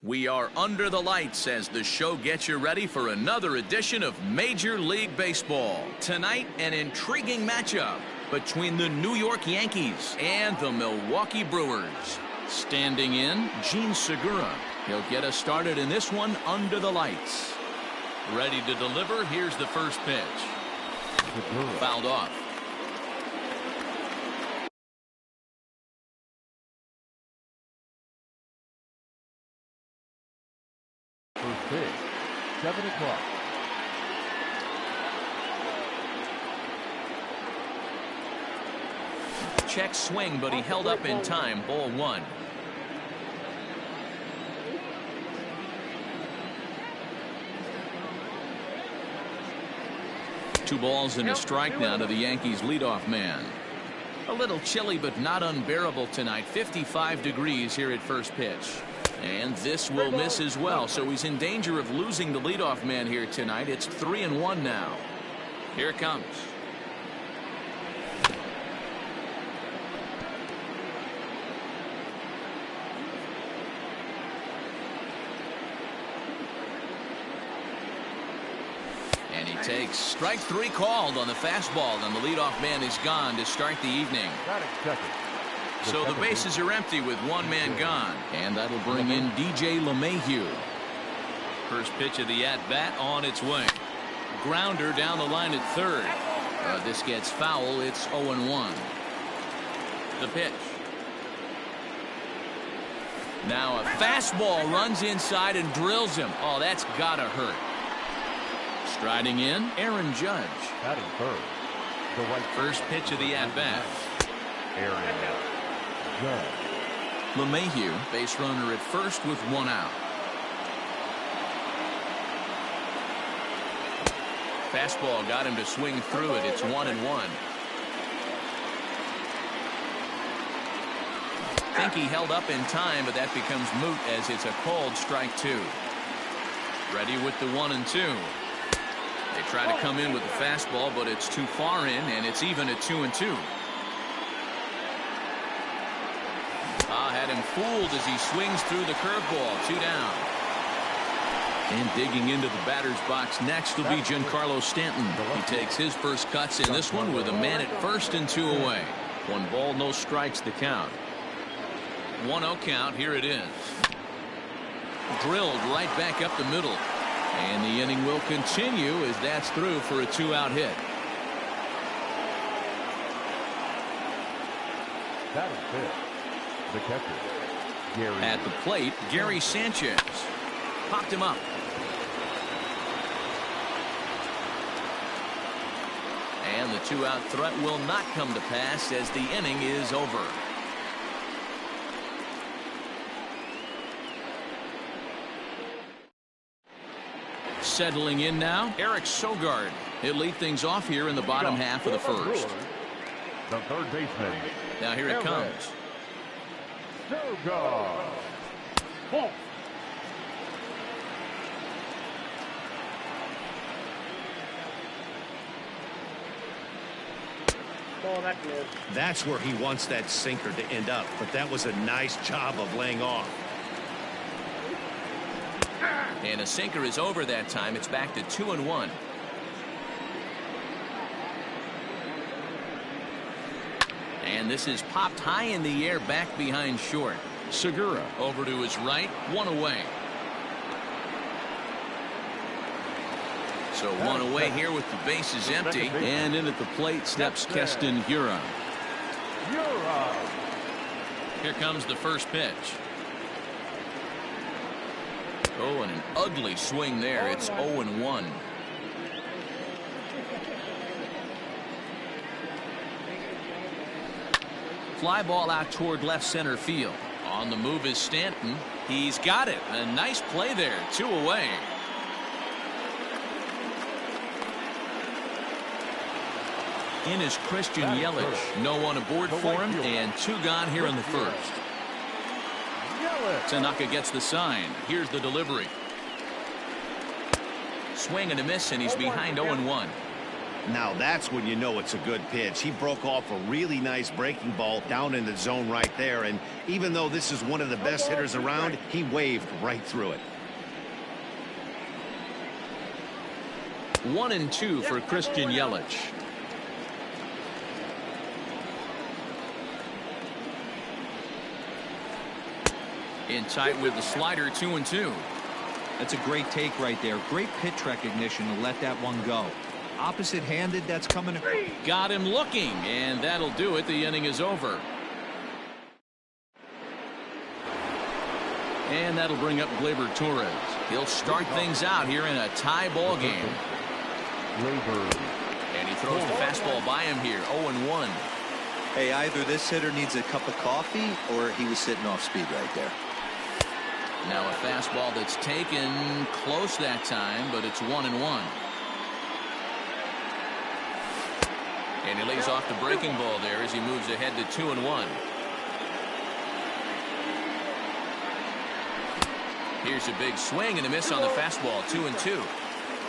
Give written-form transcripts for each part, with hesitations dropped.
We are under the lights as the show gets you ready for another edition of Major League Baseball. Tonight, an intriguing matchup between the New York Yankees and the Milwaukee Brewers. Standing in, Jean Segura. He'll get us started in this one under the lights. Ready to deliver, here's the first pitch. Fouled off. First pitch, 7 o'clock. Check swing, but he held up in time. Ball one. Two balls and a strike now to the Yankees leadoff man. A little chilly, but not unbearable tonight. 55 degrees here at first pitch. And this will miss as well, so he's in danger of losing the leadoff man here tonight. It's 3-1 now. Here it comes. And he takes strike three called on the fastball, and the leadoff man is gone to start the evening. So the bases are empty with one man gone, and that'll bring in DJ LeMahieu. First pitch of the at-bat on its way. Grounder down the line at third. This gets foul. It's 0-1. The pitch. Now a fastball runs inside and drills him. Oh, that's gotta hurt. Striding in, Aaron Judge. Batting third. The right first pitch of the at-bat. Aaron Judge. LeMahieu, base runner at first with one out. Fastball got him to swing through it. It's 1-1. Think he held up in time, but that becomes moot as it's a called strike two. Ready with the 1-2. They try to come in with the fastball, but it's too far in, and it's even at 2-2. Had him fooled as he swings through the curveball. 2 down. And digging into the batter's box next will be Giancarlo Stanton. He takes his first cuts in this one with a man at first and 2 away. 1 ball, no strikes the count. 1-0 count. Here it is. Drilled right back up the middle. And the inning will continue as that's through for a 2-out hit. Batting fifth. The catcher, Gary. At the plate, Gary Sanchez. Popped him up. And the 2-out threat will not come to pass as the inning is over. Settling in now, Eric Sogard. He'll lead things off here in the bottom half of the first. The third baseman. Now here it comes. Sogard. Ball. That's where he wants that sinker to end up, but that was a nice job of laying off. And a sinker is over that time. It's back to 2-1. And this is popped high in the air back behind short. Segura over to his right, 1 away. So 1 away here with the bases empty. And in at the plate steps Keston Hiura. Here comes the first pitch. Oh, and an ugly swing there. It's 0-1. Fly ball out toward left center field. On the move is Stanton. He's got it. A nice play there. 2 away. In is Christian Yelich. No one aboard for him, and 2 gone here in the first. Tanaka gets the sign. Here's the delivery. Swing and a miss, and he's behind 0-1. Now that's when you know it's a good pitch. He broke off a really nice breaking ball down in the zone right there. And even though this is one of the best hitters around, he waved right through it. 1-2 for Christian Yelich. In tight with the slider, 2-2. That's a great take right there. Great pitch recognition to let that one go. Opposite-handed, that's coming. Got him looking, and that'll do it. The inning is over. And that'll bring up Gleyber Torres. He'll start things out here in a tie ball game. And he throws the fastball by him here, 0-1. Hey, either this hitter needs a cup of coffee or he was sitting off speed right there. Now a fastball that's taken close that time, but it's 1-1. And he lays off the breaking ball there as he moves ahead to 2-1. Here's a big swing and a miss on the fastball, 2-2.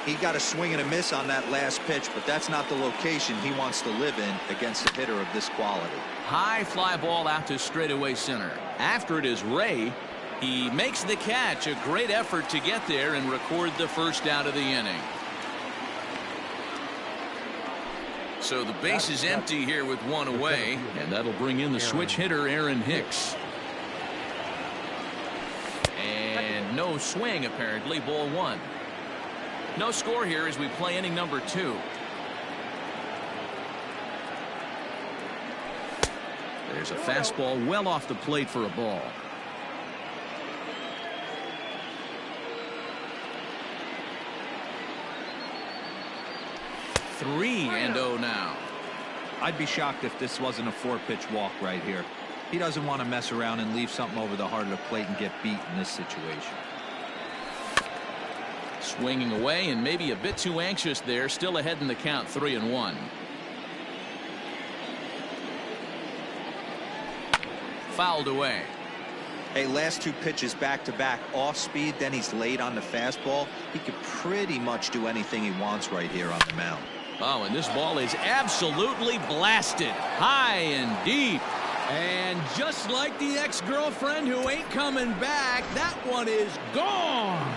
He got a swing and a miss on that last pitch, but that's not the location he wants to live in against a hitter of this quality. High fly ball out to straightaway center. After it is Ray. He makes the catch. A great effort to get there and record the first out of the inning. So the base is empty here with one away, and that'll bring in the switch hitter Aaron Hicks. And no swing apparently, ball one. No score here as we play inning number 2. There's a fastball well off the plate for a ball. 3-0 now. I'd be shocked if this wasn't a 4-pitch walk right here. He doesn't want to mess around and leave something over the heart of the plate and get beat in this situation. Swinging away and maybe a bit too anxious there. Still ahead in the count, 3-1. Fouled away. Hey, last 2 pitches back-to-back off speed, then he's laid on the fastball. He could pretty much do anything he wants right here on the mound. Oh, and this ball is absolutely blasted high and deep. And just like the ex-girlfriend who ain't coming back, that one is gone.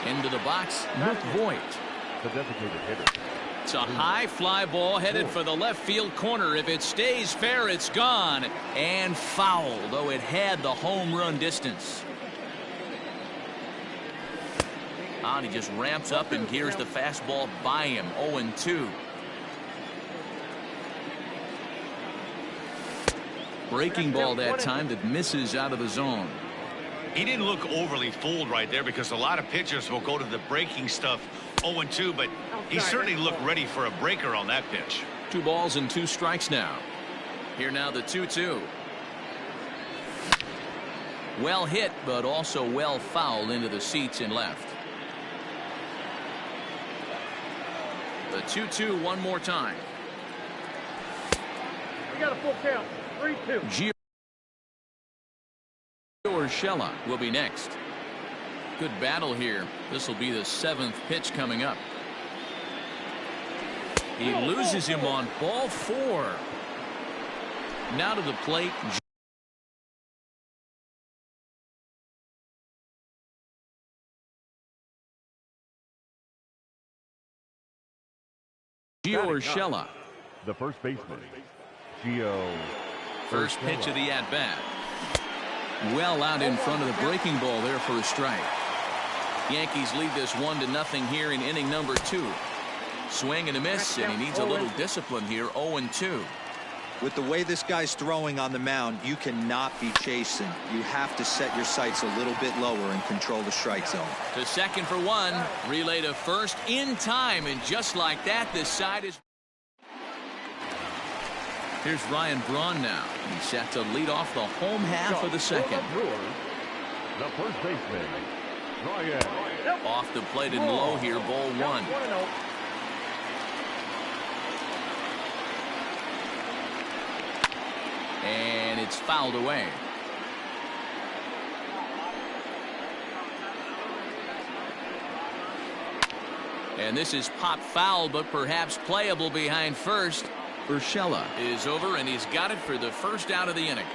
Into the box, Luke Voit. The designated hitter. It's a high fly ball headed for the left field corner. If it stays fair, it's gone. And foul, though it had the home run distance. And he just ramps up and gears the fastball by him. 0-2. Breaking ball that time that misses out of the zone. He didn't look overly fooled right there because a lot of pitchers will go to the breaking stuff 0-2, but he certainly looked ready for a breaker on that pitch. 2 balls and 2 strikes now. Here now the 2-2. Well hit, but also well fouled into the seats and left. The 2-2 one more time. We got a full count. 3-2. Urshela will be next. Good battle here. This will be the 7th pitch coming up. He loses him on ball 4. Now to the plate. Gio Urshela. The first baseman, Gio. First pitch of the at-bat. Well out in front of the breaking ball there for a strike. Yankees lead this 1-0 here in inning number 2. Swing and a miss, and he needs a little discipline here. 0-2. With the way this guy's throwing on the mound, you cannot be chasing. You have to set your sights a little bit lower and control the strike zone. To second for 1. Relay to first in time, and just like that, this side is. Here's Ryan Braun now. He's set to lead off the home half of the second. The first baseman, Ryan. Off the plate and low here, ball 1. And it's fouled away. And this is pop foul, but perhaps playable behind first. Urshela is over, and he's got it for the first out of the inning.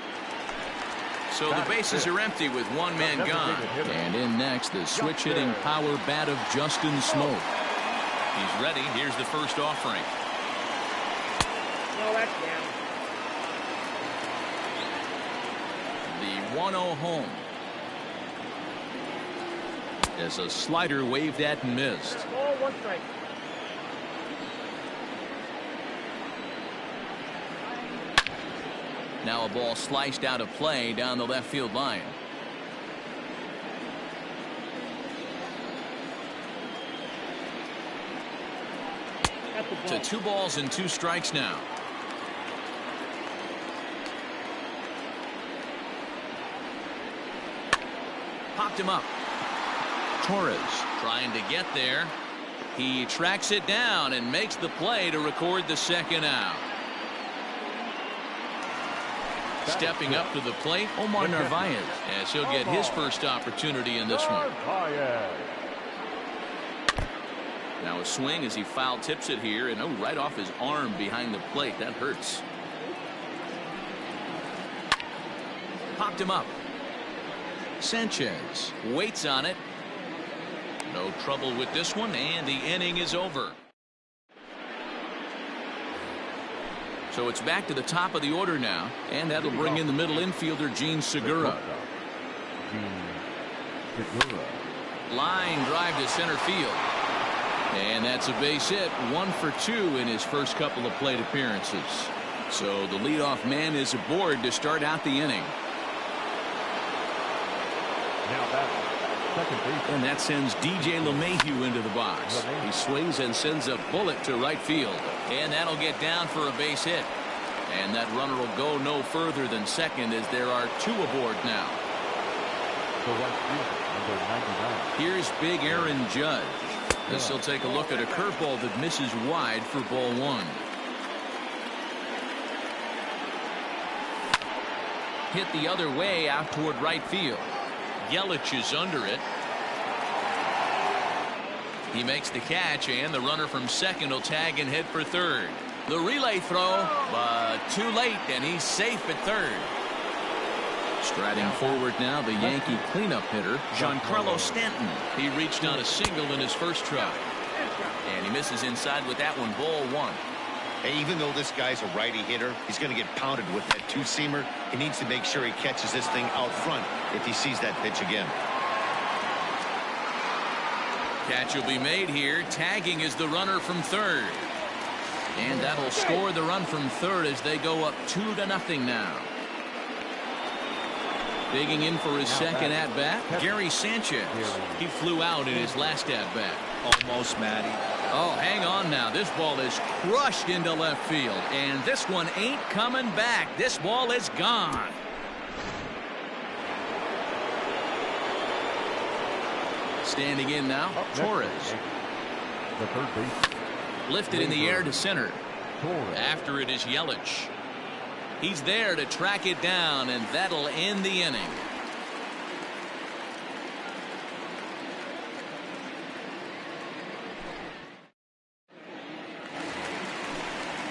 So the bases are empty with one man gone. And in next, the switch-hitting power bat of Justin Smoak. He's ready. Here's the first offering. No, that's down. The 1-0 home. As a slider waved at and missed. Ball, 1 strike. Now a ball sliced out of play down the left field line. To 2 balls and 2 strikes now. Popped him up. Torres trying to get there. He tracks it down and makes the play to record the second out. Stepping up to the plate, Omar Narvaez, as he'll get his first opportunity in this one. Now a swing as he foul tips it here, and right off his arm behind the plate. That hurts. Popped him up. Sanchez waits on it. No trouble with this one, and the inning is over. So it's back to the top of the order now, and that'll bring in the middle infielder Gene Segura. Line drive to center field. And that's a base hit. 1 for 2 in his first couple of plate appearances. So the leadoff man is aboard to start out the inning. Now that's second base. And that sends DJ LeMahieu into the box. He swings and sends a bullet to right field. And that'll get down for a base hit. And that runner will go no further than second as there are 2 aboard now. The right fielder, number 99. Here's big Aaron Judge. This will take a look at a curveball that misses wide for ball 1. Hit the other way out toward right field. Yelich is under it. He makes the catch, and the runner from second will tag and head for third. The relay throw, but too late, and he's safe at third. Striding forward now, the Yankee cleanup hitter, Giancarlo Stanton. He reached on a single in his first try. And he misses inside with that one, ball 1. Hey, even though this guy's a righty hitter, he's going to get pounded with that 2-seamer. He needs to make sure he catches this thing out front if he sees that pitch again. Catch will be made here. Tagging is the runner from third. And that'll score the run from third as they go up 2-0 now. Digging in for his second at-bat, Gary Sanchez. He flew out in his last at-bat. Almost, Matty. Oh, hang on now. This ball is crushed into left field. And this one ain't coming back. This ball is gone. Standing in now, Torres. The third base. Lifted in the air to center. Torres. After it is Yelich. He's there to track it down, and that'll end the inning.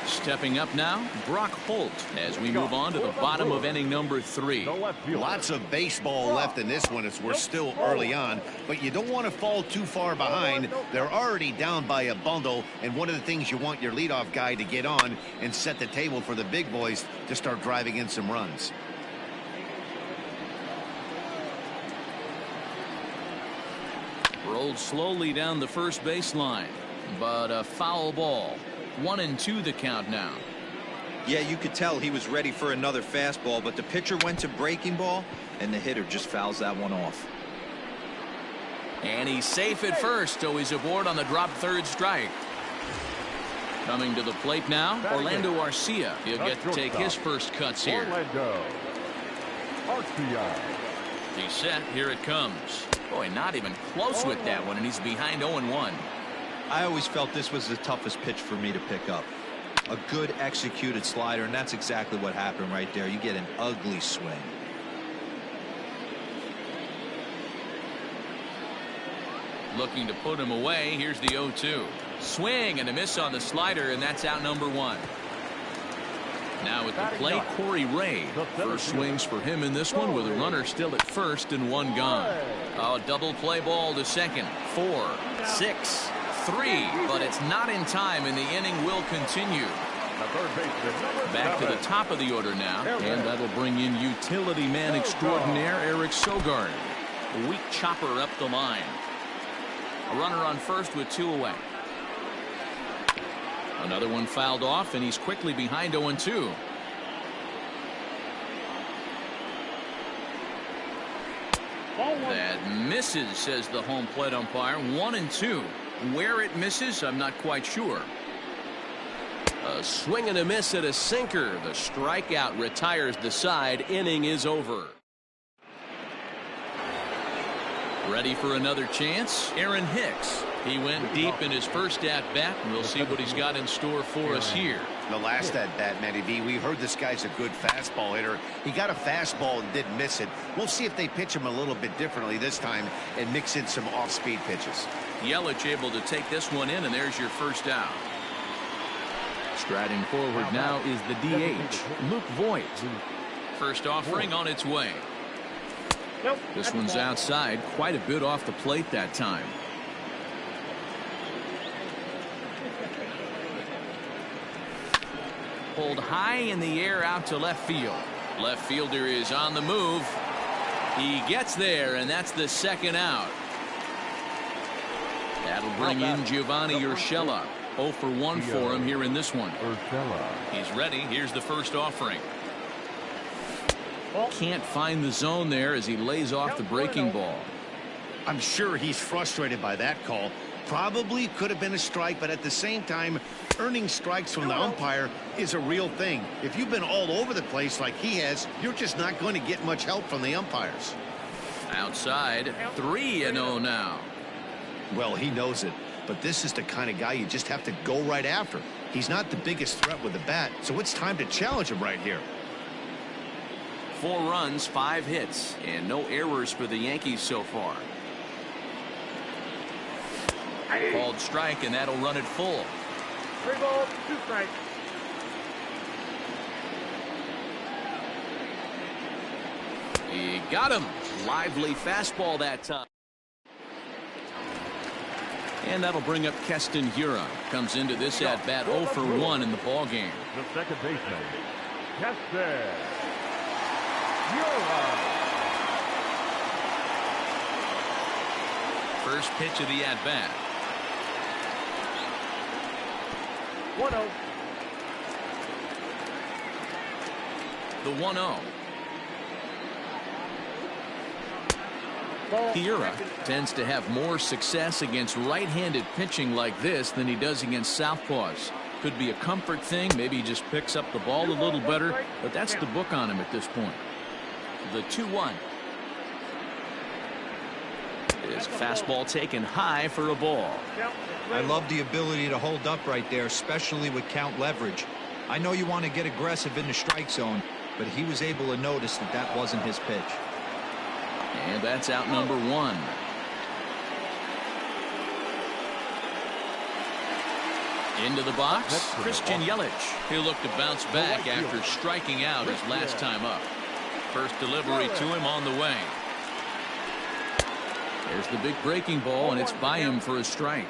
Stepping up now, Brock Holt, as we move on to the bottom of inning number 3. Lots of baseball left in this one as we're still early on, but you don't want to fall too far behind. They're already down by a bundle, and one of the things you want your leadoff guy to get on and set the table for the big boys to start driving in some runs. Rolled slowly down the first baseline, but a foul ball. 1-2 the count now. Yeah, you could tell he was ready for another fastball, but the pitcher went to breaking ball, and the hitter just fouls that one off. And he's safe at first, so he's aboard on the drop third strike. Coming to the plate now, Orlando Arcia. He'll get to take his first cuts here. Orlando Arcia. He's set. Here it comes. Boy, not even close with that one, and he's behind 0-1. I always felt this was the toughest pitch for me to pick up. A good executed slider, and that's exactly what happened right there. You get an ugly swing. Looking to put him away. Here's the 0-2. Swing and a miss on the slider, and that's out number 1. Now at the plate, Corey Ray. First swings for him in this one with a runner still at first and 1 gone. Oh, double play ball to second. 4, 6, 3, but it's not in time, and the inning will continue. Back to the top of the order now, and that'll bring in utility man extraordinaire Eric Sogard. A weak chopper up the line. A runner on first with 2 away. Another one fouled off, and he's quickly behind 0-2. That misses, says the home plate umpire. 1-2. Where it misses, I'm not quite sure. A swing and a miss at a sinker. The strikeout retires the side. Inning is over. Ready for another chance? Aaron Hicks. He went deep in his first at-bat, and we'll see what he's got in store for us here. The last at-bat, Matty V, we heard this guy's a good fastball hitter. He got a fastball and didn't miss it. We'll see if they pitch him a little bit differently this time and mix in some off-speed pitches. Yelich able to take this one in, and there's your first out. Striding forward now is the DH, Luke Voit. First offering on its way. This one's outside, quite a bit off the plate that time. Pulled high in the air out to left field. Left fielder is on the move. He gets there, and that's the second out. That'll bring in Giovanni Urshela. 0 for 1 for him here in this one. He's ready. Here's the first offering. Can't find the zone there as he lays off the breaking ball. I'm sure he's frustrated by that call. Probably could have been a strike, but at the same time, earning strikes from the umpire is a real thing. If you've been all over the place like he has, you're just not going to get much help from the umpires. Outside, 3-0 now. Well, he knows it, but this is the kind of guy you just have to go right after. He's not the biggest threat with the bat, so it's time to challenge him right here. 4 runs, 5 hits, and no errors for the Yankees so far. Called strike, and that'll run it full. 3 balls, 2 strikes. He got him. Lively fastball that time. And that'll bring up Keston Hiura. Comes into this at bat 0 for 1 in the ball game. The second baseman, Keston Hiura. First pitch of the at bat. 1-0. The 1-0. Hiura tends to have more success against right-handed pitching like this than he does against southpaws. Could be a comfort thing. Maybe he just picks up the ball a little better, but that's the book on him at this point. The 2-1. His fastball taken high for a ball. I love the ability to hold up right there, especially with count leverage. I know you want to get aggressive in the strike zone, but he was able to notice that that wasn't his pitch. And that's out number 1. Into the box, Christian Yelich. He'll look to bounce back after striking out his last time up. First delivery to him on the way. There's the big breaking ball, and it's by him for a strike.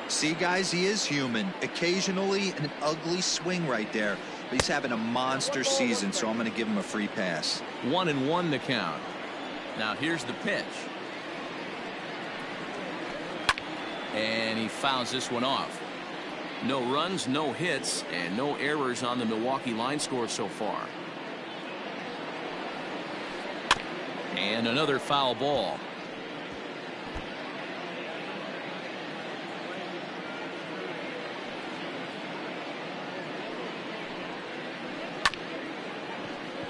See, guys, he is human. Occasionally an ugly swing right there, but he's having a monster season, so I'm going to give him a free pass. 1-1 the count. Now here's the pitch. And he fouls this one off. No runs, no hits, and no errors on the Milwaukee line score so far. And another foul ball.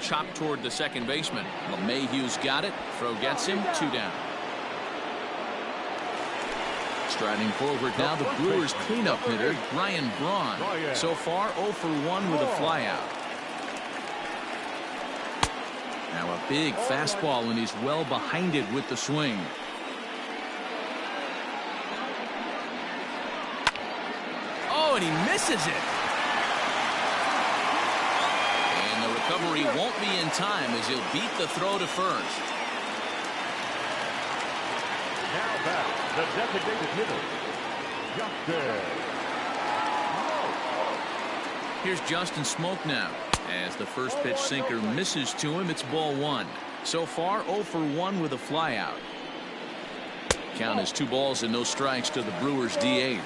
Chopped toward the second baseman. LeMahieu's got it. Throw gets him. 2 down. Striding forward now, the Brewers cleanup hitter, Ryan Braun. So far, 0 for 1 with a flyout. Now a big fastball, and he's well behind it with the swing. Oh, and he misses it. And the recovery won't be in time as he'll beat the throw to first. Now back, the designated hitter, Justin. Here's Justin Smoke now. As the first pitch sinker misses to him, it's ball one. So far, 0 for 1 with a flyout. Count is 2 balls and no strikes to the Brewers DH.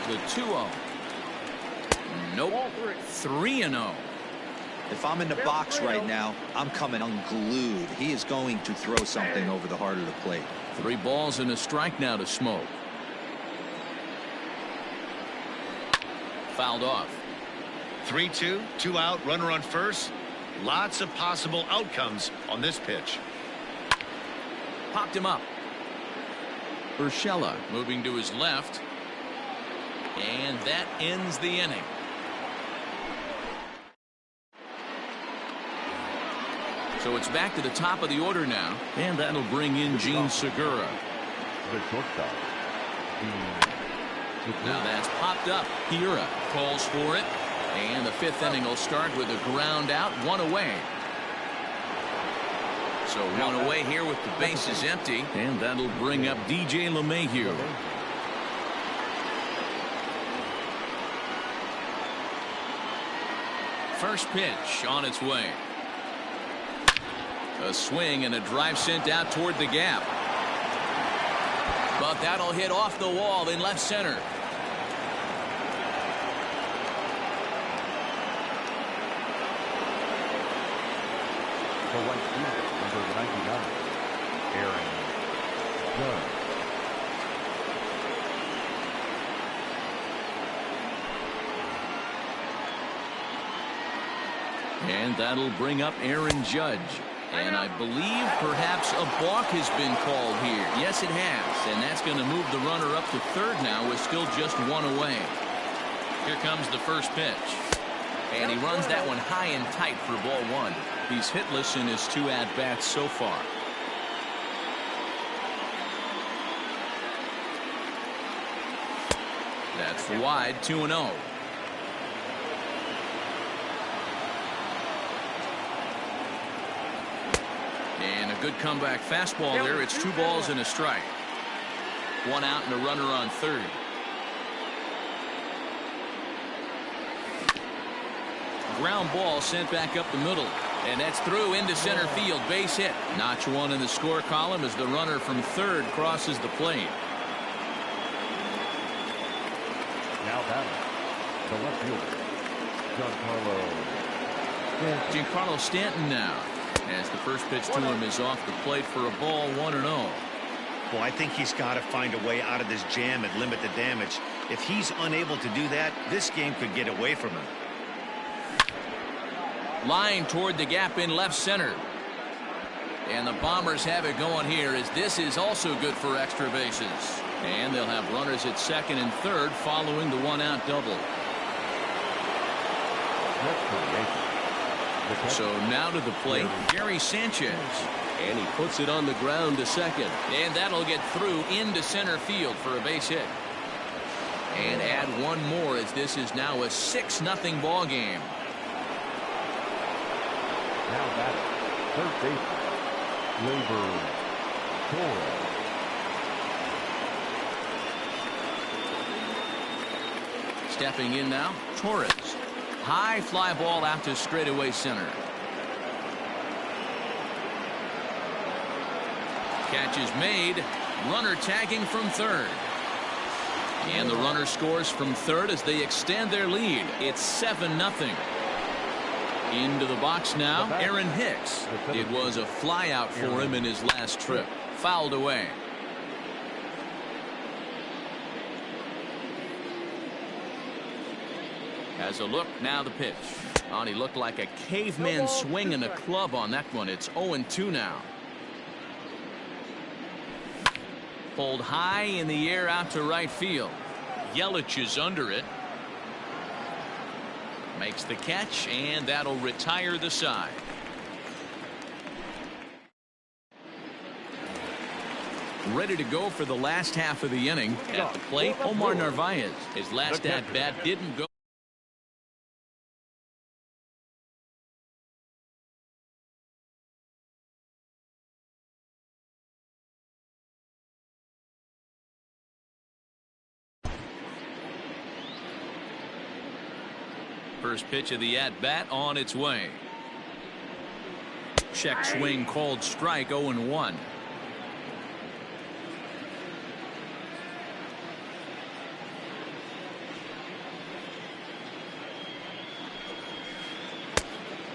The 2-0. Nope. 3-0. If I'm in the box right now, I'm coming unglued. He is going to throw something over the heart of the plate. 3 balls and a strike now to Smoke. Fouled off. 3-2, 2 out, runner on first. Lots of possible outcomes on this pitch. Popped him up. Urshela moving to his left. And that ends the inning. So it's back to the top of the order now. And that'll bring in Gene Segura. The shortstop, Now that's popped up. Hira calls for it. And the 5th inning will start with a ground out, 1 away. So 1 away here with the bases empty. And that'll bring up DJ LeMahieu. First pitch on its way. A swing and a drive sent out toward the gap. But that'll hit off the wall in left center. the right fielder, number 99, Aaron Judge. And that'll bring up Aaron Judge. And I believe perhaps a balk has been called here. Yes, it has. And that's going to move the runner up to third now with still just 1 away. Here comes the first pitch. And he runs that one high and tight for ball 1. He's hitless in his 2 at-bats so far. That's wide, 2-0. And a good comeback fastball there. It's 2 balls and a strike. 1 out and a runner on third. Ground ball sent back up the middle. And that's through into center field. Base hit. Notch 1 in the score column as the runner from third crosses the plate. Now batting, the left fielder, Giancarlo Stanton now. As the first pitch to him is off the plate for a ball, 1-0. Well, I think he's got to find a way out of this jam and limit the damage. If he's unable to do that, this game could get away from him. Line toward the gap in left center. And the Bombers have it going here as this is also good for extra bases. And they'll have runners at second and third following the 1-out double. So now to the plate, Gary Sanchez. And he puts it on the ground to second. And that'll get through into center field for a base hit. And add 1 more as this is now a 6-0 ball game. Now batting, third base, Gleyber Torres. Stepping in now, Torres. High fly ball out to straightaway center. Catch is made. Runner tagging from third. And the runner scores from third as they extend their lead. It's 7-0. Into the box now, Aaron Hicks. It was a fly out for him in his last trip. Fouled away. As a look, now the pitch. He looked like a caveman swinging a club on that one. It's 0-2 now. Pulled high in the air out to right field. Yelich is under it. Makes the catch, and that'll retire the side. Ready to go for the last half of the inning. At the plate, Omar Narvaez. His last at-bat didn't go. First pitch of the at-bat on its way. Check swing called strike. 0-1.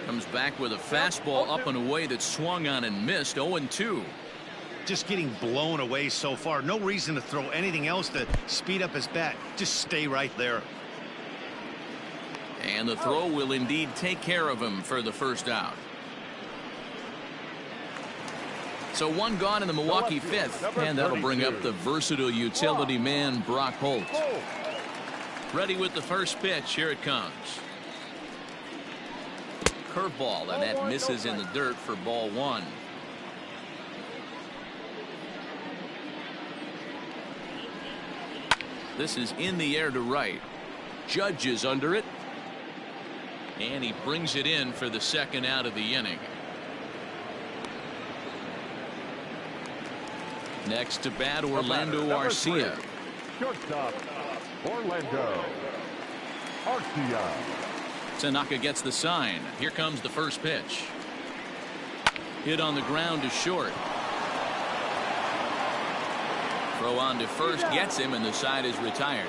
Comes back with a fastball up and away that swung on and missed. 0-2. Just getting blown away so far. No reason to throw anything else to speed up his bat. Just stay right there. And the throw will indeed take care of him for the first out. So one gone in the Milwaukee fifth, and that'll bring up the versatile utility man Brock Holt. Ready with the first pitch. Here it comes. Curveball, and that misses in the dirt for ball one. This is in the air to right. Judge is under it. And he brings it in for the second out of the inning. Next to bat, Orlando Arcia. Shortstop, Orlando Arcia. Tanaka gets the sign. Here comes the first pitch. Hit on the ground to short. Throw on to first gets him, and the side is retired.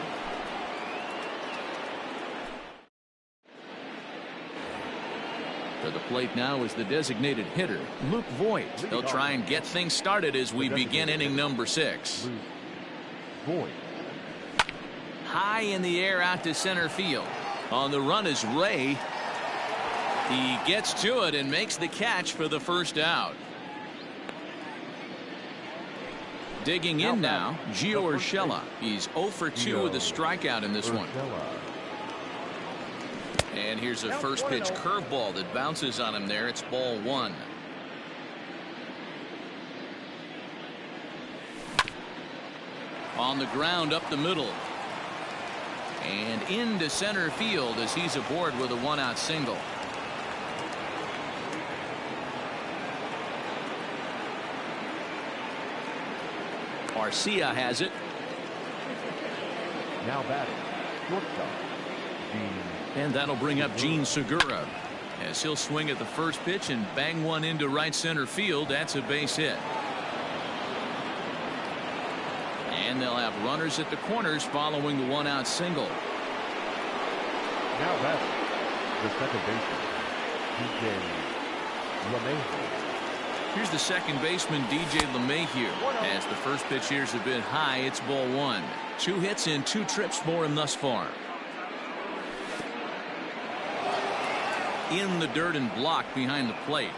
To the plate now is the designated hitter, Luke Voigt. They'll try and get things started as we begin inning number 6. Voigt. High in the air out to center field. On the run is Ray. He gets to it and makes the catch for the first out. Digging in now, Gio Urshela. He's 0 for 2 with a strikeout in this one. And here's a first pitch curveball that bounces on him there. It's ball one. On the ground up the middle. And into center field as he's aboard with a 1-out single. Arcia has it. Now batting, shortstop, and that'll bring up Gene Segura as he'll swing at the first pitch and bang one into right center field. That's a base hit. And they'll have runners at the corners following the 1-out single. Now batting, the second baseman, DJ LeMahieu. Here's the second baseman, DJ LeMahieu. As the first pitch here's a bit high, it's ball one. 2 hits in 2 trips for him thus far. In the dirt and blocked behind the plate.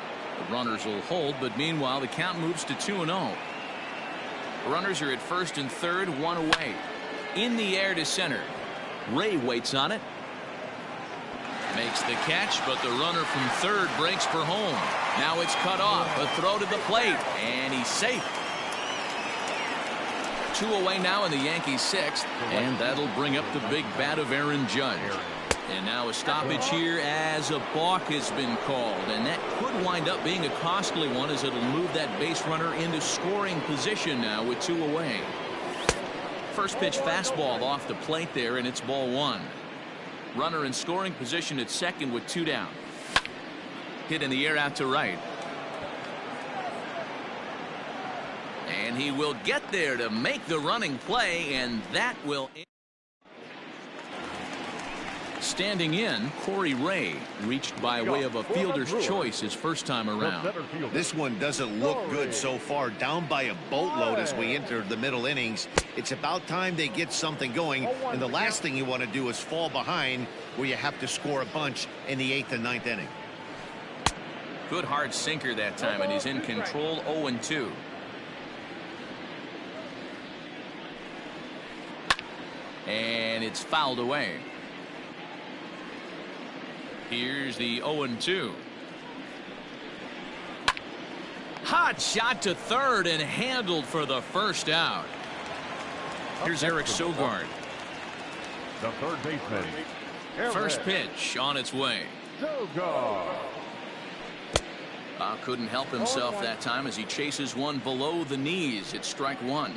The runners will hold, but meanwhile the count moves to 2-0. Runners are at first and third, 1 away. In the air to center. Ray waits on it. Makes the catch, but the runner from third breaks for home. Now it's cut off. A throw to the plate, and he's safe. 2 away now in the Yankees' 6th, and that'll bring up the big bat of Aaron Judge. And now a stoppage here as a balk has been called, and that could wind up being a costly one as it'll move that base runner into scoring position now with 2 away. First pitch fastball off the plate there, and it's ball one. Runner in scoring position at second with 2 down. Hit in the air out to right. And he will get there to make the running play, and that will. Standing in, Corey Ray reached by way of a fielder's choice his first time around. This one doesn't look good so far. Down by a boatload as we enter the middle innings. It's about time they get something going, and the last thing you want to do is fall behind where you have to score a bunch in the 8th and 9th inning. Good hard sinker that time, and he's in control. 0-2. And it's fouled away. Here's the 0-2. Hot shot to third and handled for the first out. Here's Eric Sogard. The third baseman. First pitch on its way. Sogard. Couldn't help himself that time as he chases one below the knees. It's strike one.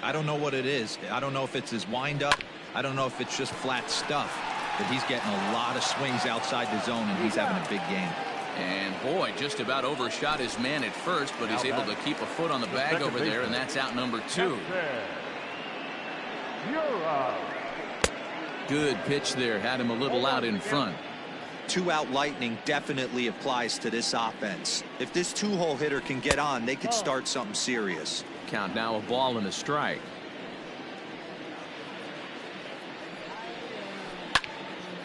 I don't know what it is. I don't know if it's his windup. I don't know if it's just flat stuff. But he's getting a lot of swings outside the zone, and he's having a big game. And boy, just about overshot his man at first, but he's able to keep a foot on the bag over there, and that's out number 2. You're out. Good pitch there. Had him a little out in front. 2-out lightning definitely applies to this offense. If this 2-hole hitter can get on, they could start something serious. Count now, a ball and a strike.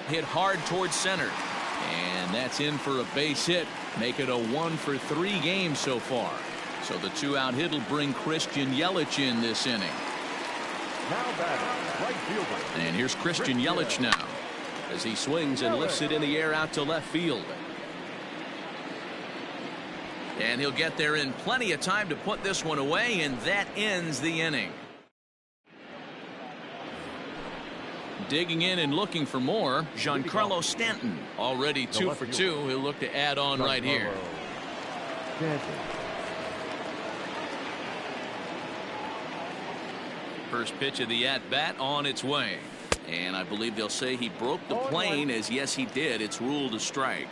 Hit hard towards center. And that's in for a base hit. Make it a 1-for-3 game so far. So the 2-out hit will bring Christian Yelich in this inning. Now batting, right fielder. And here's Christian Yelich now, as he swings and lifts it in the air out to left field. And he'll get there in plenty of time to put this one away, and that ends the inning. Digging in and looking for more, Giancarlo Stanton, already 2 for 2. He'll look to add on right here. First pitch of the at-bat on its way. And I believe they'll say he broke the plane, as yes he did. It's ruled a strike.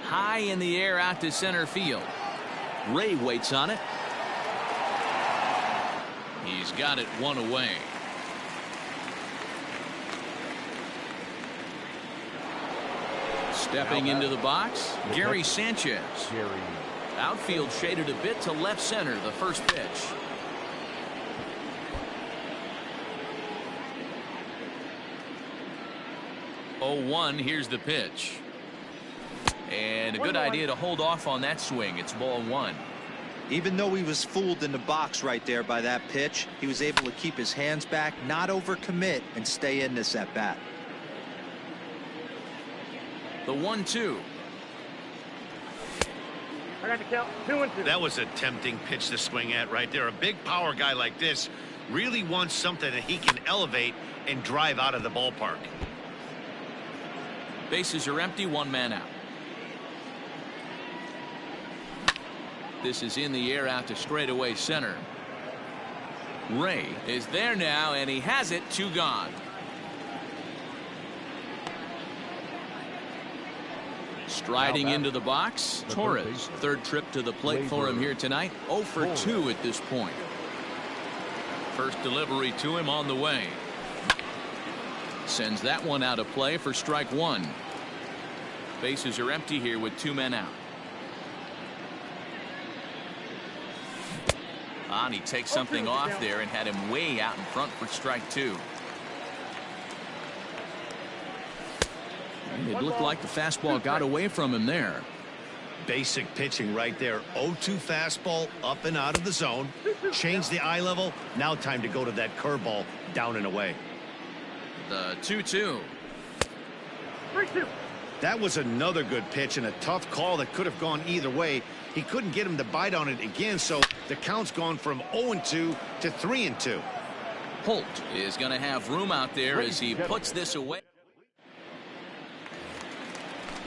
High in the air out to center field. Ray waits on it. He's got it one away. Stepping into the box, Gary Sanchez. Outfield shaded a bit to left center, the first pitch. Oh, 1, here's the pitch. And a good idea to hold off on that swing. It's ball 1. Even though he was fooled in the box right there by that pitch, he was able to keep his hands back, not overcommit, and stay in this at bat. The 1-2. I got to count 2 and 2. That was a tempting pitch to swing at right there. A big power guy like this really wants something that he can elevate and drive out of the ballpark. Bases are empty, 1 man out. This is in the air out to straightaway center. Ray is there now, and he has it. 2 gone. Striding into the box, Torres. Third trip to the plate for him here tonight. 0 for 2 at this point. First delivery to him on the way. Sends that one out of play for strike 1. Bases are empty here with 2 men out. And he takes something off there and had him way out in front for strike 2. And it looked like the fastball got away from him there. Basic pitching right there. 0-2 fastball up and out of the zone. Change the eye level. Now time to go to that curveball down and away. The 2-2. 3-2. That was another good pitch and a tough call that could have gone either way. He couldn't get him to bite on it again, so the count's gone from 0-2 to 3-2. Holt is going to have room out there as he puts this away.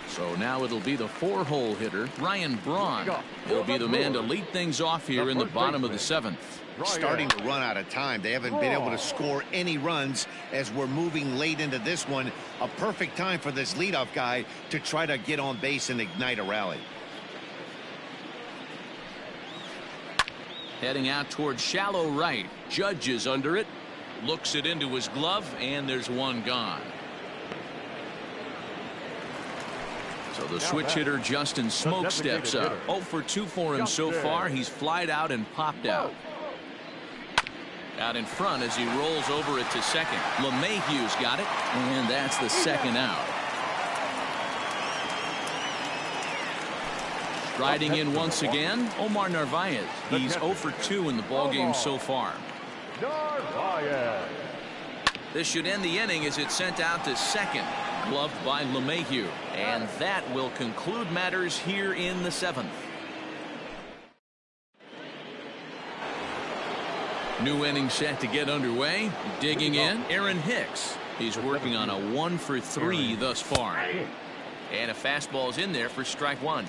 So now it'll be the 4-hole hitter, Ryan Braun. He'll be the man to lead things off here in the bottom of the 7th. Starting to run out of time. They haven't been able to score any runs as we're moving late into this one. A perfect time for this leadoff guy to try to get on base and ignite a rally. Heading out towards shallow right. Judge is under it. Looks it into his glove, and there's 1 gone. So the switch hitter Justin Smoke steps up. 0 for 2 for him so far. He's flied out and popped out. Out in front as he rolls over it to second. LeMahieu's got it, and that's the 2nd out. Riding in once again, Omar Narvaez. He's 0 for 2 in the ballgame so far. Narvaez. This should end the inning as it's sent out to second. Gloved by LeMahieu. And that will conclude matters here in the 7th. New inning set to get underway. Digging in, Aaron Hicks. He's working on a 1 for 3 thus far. And a fastball's in there for strike 1.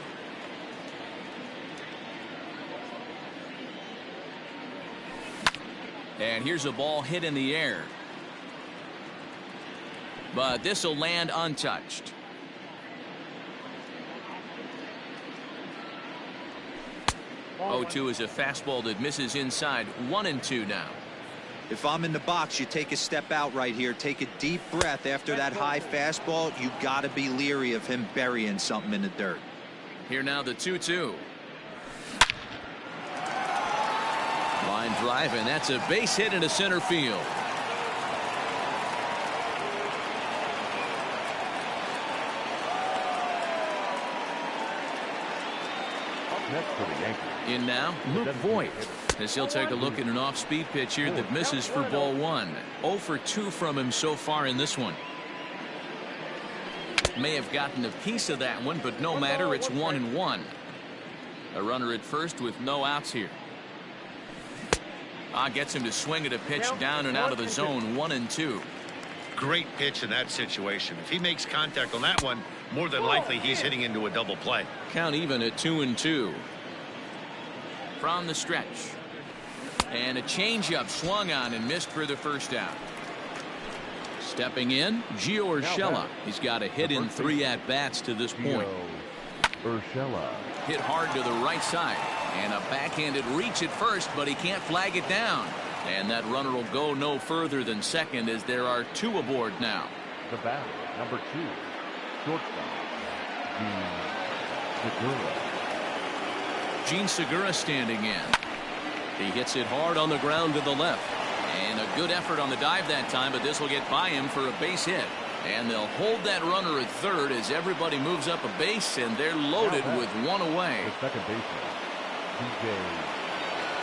And here's a ball hit in the air. But this will land untouched. 0-2 is a fastball that misses inside. 1-2 now. If I'm in the box, you take a step out right here. Take a deep breath after that high fastball. You got to be leery of him burying something in the dirt. Here now the 2-2. Line drive, and that's a base hit into center field. Next for the Yankees. In now, Luke Voigt, as he'll take a look at an off-speed pitch here that misses for ball 1. 0 for 2 from him so far in this one. May have gotten a piece of that one, but no matter, it's 1-1. A runner at first with no outs here. Gets him to swing at a pitch down and out of the zone. 1-2. Great pitch in that situation. If he makes contact on that one, more than likely he's hitting into a double play. Count even at 2-2. From the stretch. And a changeup swung on and missed for the first out. Stepping in, Gio Urshela. He's got a hit in 3 at-bats to this point. Urshela. Hit hard to the right side. And a backhanded reach at first, but he can't flag it down. And that runner will go no further than second as there are 2 aboard now. The batter, number 2, shortstop, Gene Segura standing in. He hits it hard on the ground to the left. And a good effort on the dive that time, but this will get by him for a base hit. And they'll hold that runner at third as everybody moves up a base, and they're loaded with 1 away. The second baseman, DJ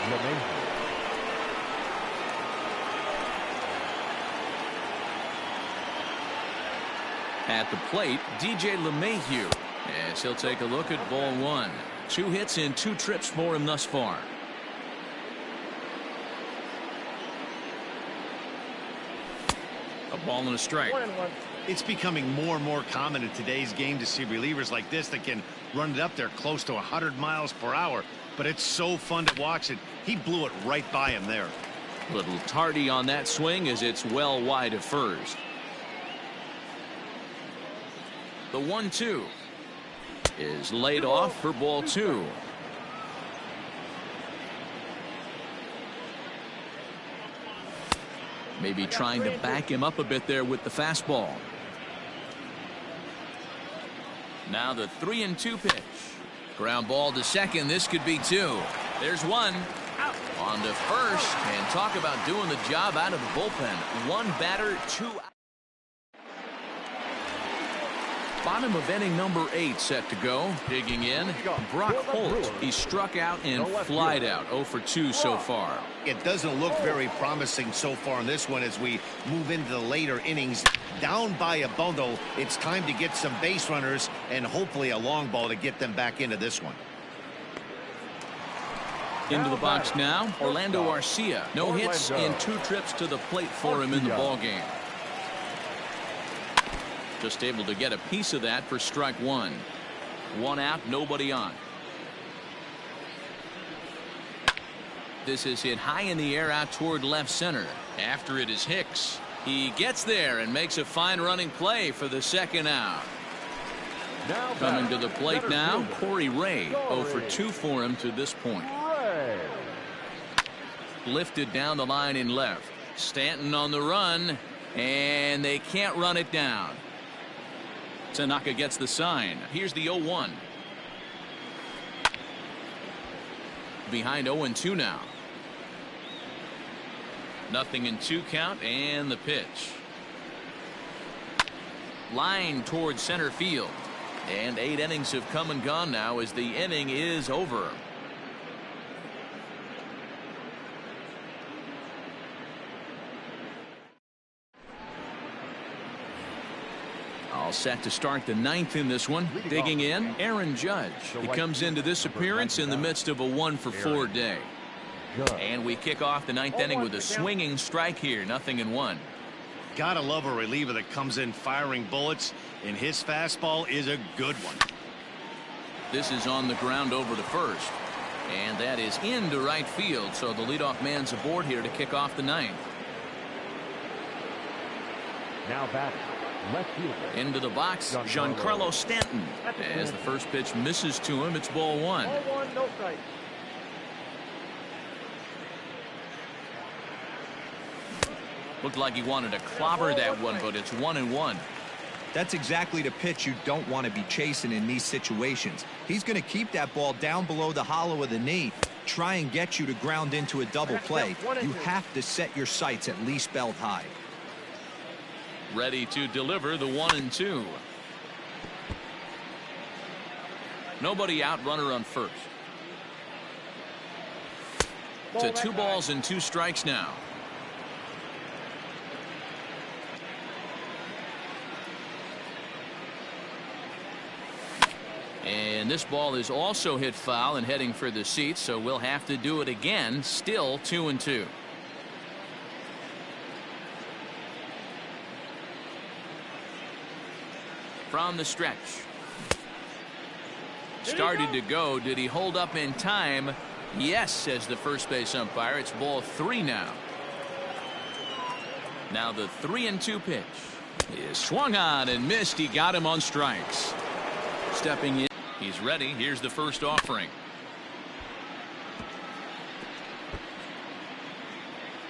LeMahieu. At the plate, DJ LeMahieu, as he'll take a look at ball 1. 2 hits in 2 trips for him thus far. A ball and a strike. 1-1. It's becoming more and more common in today's game to see relievers like this that can run it up there close to 100 miles per hour. But it's so fun to watch it. He blew it right by him there. A little tardy on that swing as it's well wide of first. The 1-2 is laid off for ball 2. Maybe trying to back him up a bit there with the fastball. Now the 3-2 pitch. Ground ball to second. This could be 2. There's 1. On to first, and talk about doing the job out of the bullpen. 1 batter, 2 out. Bottom of inning number 8 set to go. Digging in, Brock Holt. He struck out and flied out. 0 for 2 so far. It doesn't look very promising so far in this one as we move into the later innings. Down by a bundle, it's time to get some base runners and hopefully a long ball to get them back into this one. Into the box now, Orlando Arcia. No hits and 2 trips to the plate for him in the ballgame. Just able to get a piece of that for strike 1. 1 out, nobody on. This is hit high in the air out toward left center. After it is Hicks. He gets there and makes a fine running play for the 2nd out. Coming to the plate now, Corey Ray. 0 for 2 for him to this point. Lifted down the line in left. Stanton on the run, and they can't run it down. Tanaka gets the sign. Here's the 0-1. Behind 0-2 now. 0-2 count, and the pitch. Line towards center field. And 8 innings have come and gone now as the inning is over. All set to start the ninth in this one. Digging in, Aaron Judge. He comes into this appearance in the midst of a 1-for-4 day. And we kick off the ninth inning with a swinging strike here, 0-1. Gotta love a reliever that comes in firing bullets, and his fastball is a good one. This is on the ground over to first. And that is into right field, so the leadoff man's aboard here to kick off the ninth. Now batting, left fielder. Into the box, Giancarlo Stanton. As the first pitch misses to him, it's ball one. Ball one, no strike. Looked like he wanted to clobber that one, but it's 1-1. That's exactly the pitch you don't want to be chasing in these situations. He's going to keep that ball down below the hollow of the knee, try and get you to ground into a double play. You have to set your sights at least belt high. Ready to deliver the 1-2. Nobody out, runner on first. To 2 balls and 2 strikes now. And this ball is also hit foul and heading for the seats, so we'll have to do it again. Still 2-2. From the stretch. Started to go. Did he hold up in time? Yes, says the first base umpire. It's ball 3 now. Now the 3-2 pitch is swung on and missed. He got him on strikes. Stepping in. He's ready. Here's the first offering.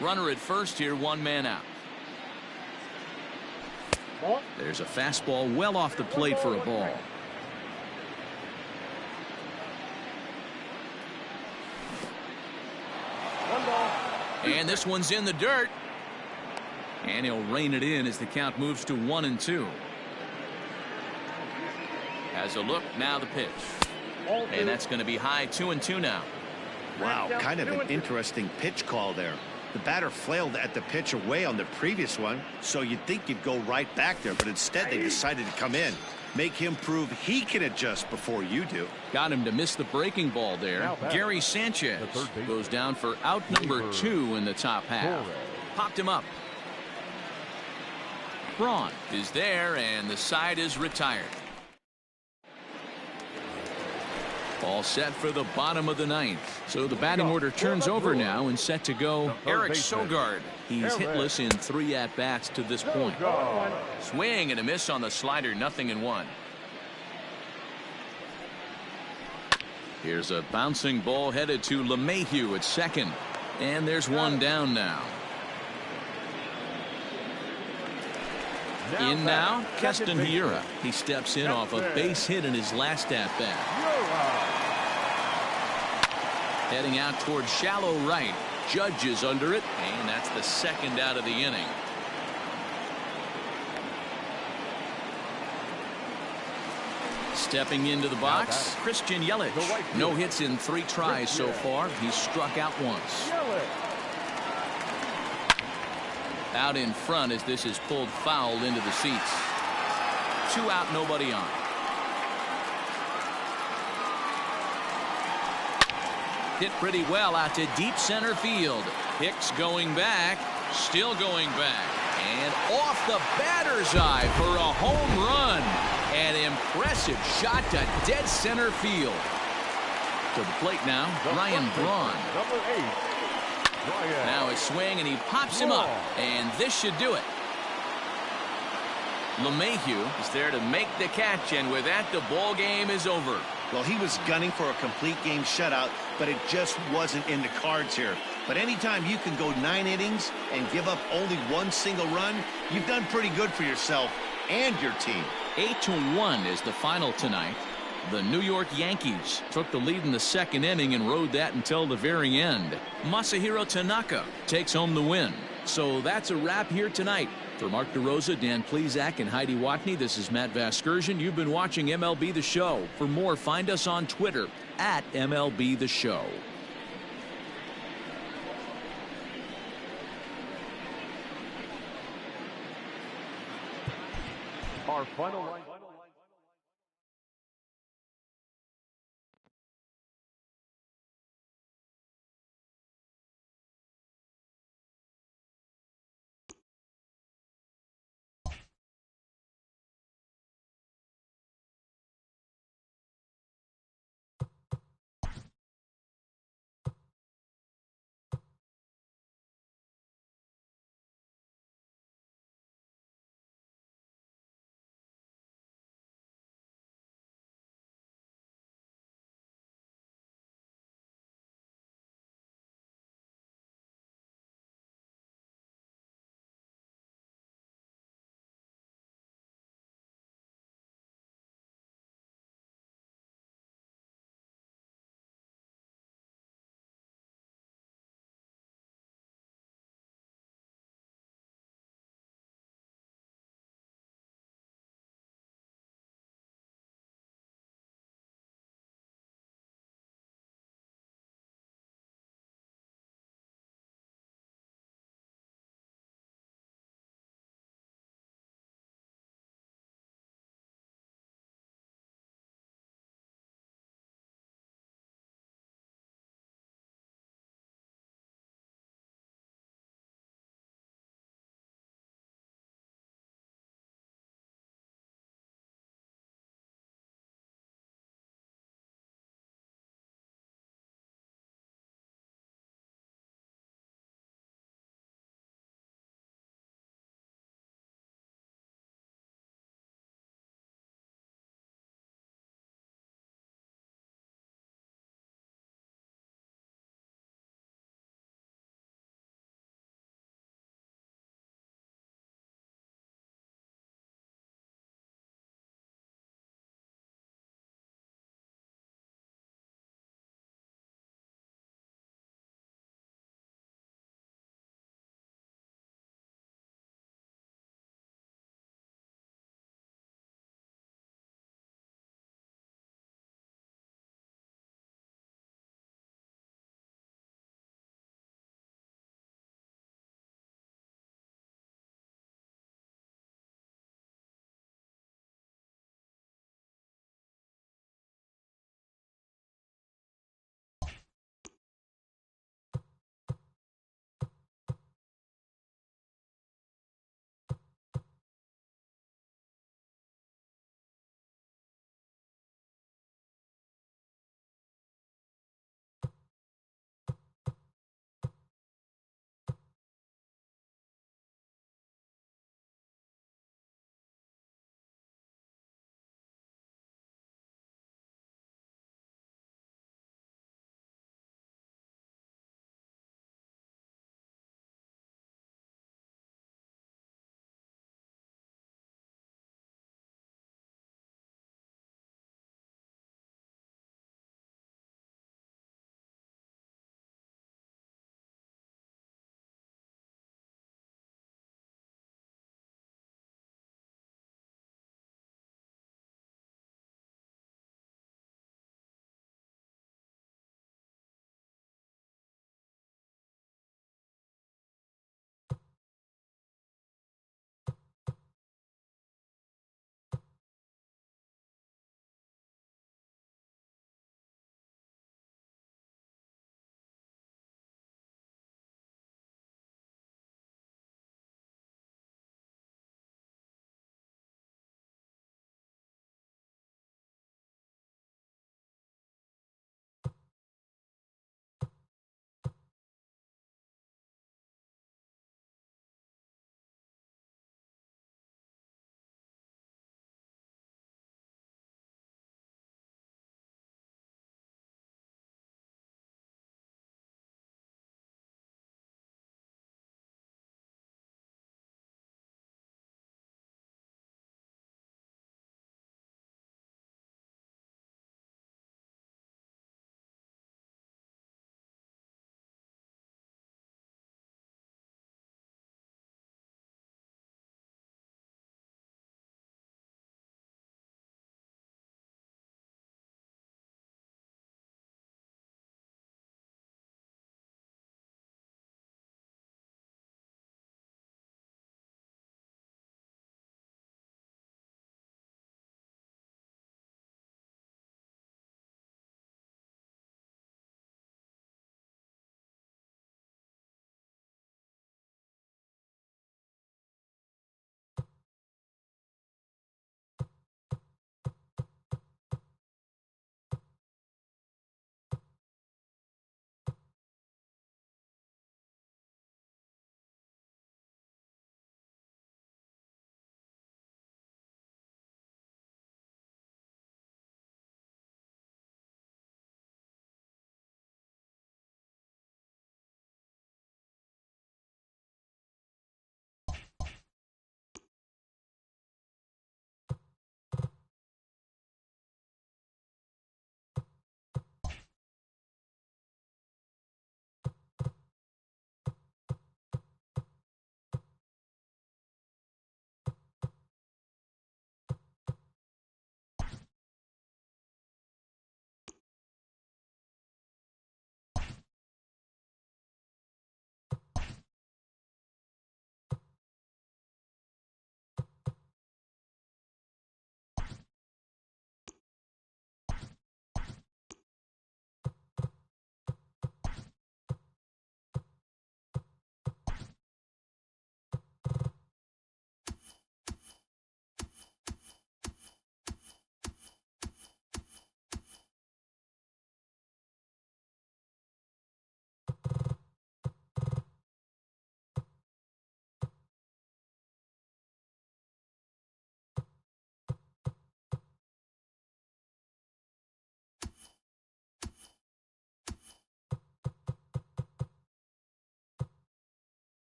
Runner at first here, 1 man out. There's a fastball well off the plate for a ball. And this one's in the dirt. And he'll rein it in as the count moves to 1-2. Has a look, now the pitch. And that's going to be high, 2-2 now. Wow, kind of an interesting pitch call there. The batter flailed at the pitch away on the previous one, so you'd think you'd go right back there, but instead they decided to come in. Make him prove he can adjust before you do. Got him to miss the breaking ball there. Gary Sanchez goes down for out number 2 in the top half. Popped him up. Braun is there, and the side is retired. All set for the bottom of the ninth. So the batting order turns over now and set to go Eric Sogard. He's hitless in 3 at-bats to this point. Swing and a miss on the slider, 0-1. Here's a bouncing ball headed to LeMahieu at second. And there's one down now. In now, Keston Hiura. He steps in off a base hit in his last at-bat. Heading out towards shallow right. Judge is under it, and that's the second out of the inning. Stepping into the box, Christian Yelich. No hits in 3 tries so far. He's struck out once. Out in front as this is pulled foul into the seats. 2 out, nobody on. Hit pretty well out to deep center field. Hicks going back, still going back, and off the batter's eye for a home run. An impressive shot to dead center field. To the plate now, Ryan Braun. Number 8. Now a swing, and he pops him up, and this should do it. LeMahieu is there to make the catch, and with that, the ball game is over. Well, he was gunning for a complete game shutout, but it just wasn't in the cards here. But anytime you can go 9 innings and give up only 1 single run, you've done pretty good for yourself and your team. 8-1 is the final tonight. The New York Yankees took the lead in the second inning and rode that until the very end. Masahiro Tanaka takes home the win. So that's a wrap here tonight. For Mark DeRosa, Dan Plesac, and Heidi Watney, this is Matt Vasgersian. You've been watching MLB The Show. For more, find us on Twitter at MLB The Show. Our final line.